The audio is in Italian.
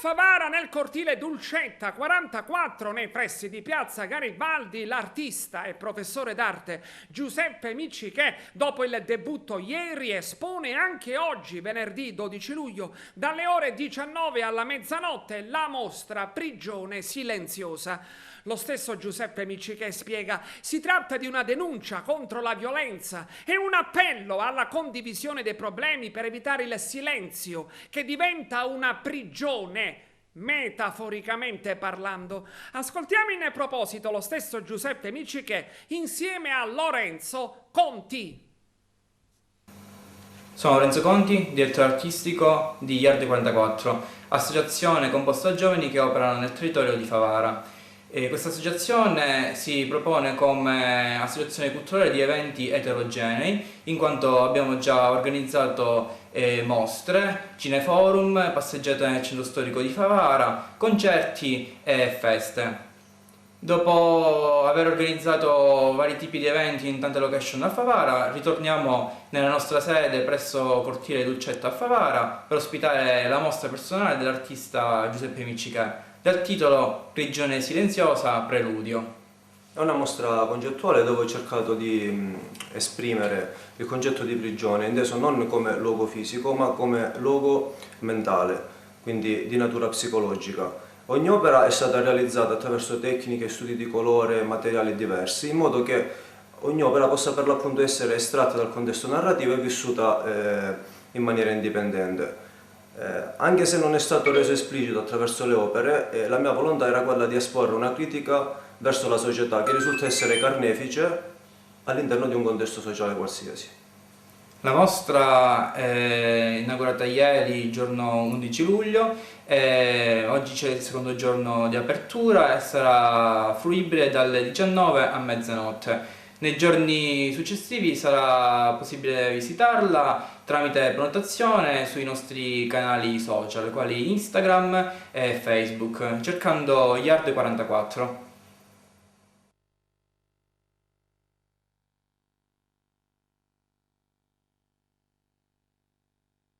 Favara, nel cortile Dulcetta 44, nei pressi di piazza Garibaldi, l'artista e professore d'arte Giuseppe Miccichè, dopo il debutto ieri, espone anche oggi, venerdì 12 luglio, dalle ore 19 alla mezzanotte, la mostra Prigione silenziosa. Lo stesso Giuseppe Miccichè spiega: si tratta di una denuncia contro la violenza e un appello alla condivisione dei problemi per evitare il silenzio che diventa una prigione, metaforicamente parlando. Ascoltiamo in proposito lo stesso Giuseppe Miccichè insieme a Lorenzo Conti. Sono Lorenzo Conti, direttore artistico di Yard 44, associazione composta da giovani che operano nel territorio di Favara. Questa associazione si propone come associazione culturale di eventi eterogenei, in quanto abbiamo già organizzato mostre, cineforum, passeggiate nel centro storico di Favara, concerti e feste. Dopo aver organizzato vari tipi di eventi in tante location a Favara, ritorniamo nella nostra sede presso Cortile Dulcetta a Favara per ospitare la mostra personale dell'artista Giuseppe Miccichè, dal titolo Prigione silenziosa, preludio. È una mostra concettuale dove ho cercato di esprimere il concetto di prigione, inteso non come luogo fisico, ma come luogo mentale, quindi di natura psicologica. Ogni opera è stata realizzata attraverso tecniche, studi di colore, materiali diversi, in modo che ogni opera possa per l'appunto essere estratta dal contesto narrativo e vissuta in maniera indipendente. Anche se non è stato reso esplicito attraverso le opere, la mia volontà era quella di esporre una critica verso la società che risulta essere carnefice all'interno di un contesto sociale qualsiasi. La mostra è inaugurata ieri, giorno 11 luglio, oggi c'è il secondo giorno di apertura e sarà fruibile dalle 19 a mezzanotte. Nei giorni successivi sarà possibile visitarla tramite prenotazione sui nostri canali social, quali Instagram e Facebook, cercando Yard 44.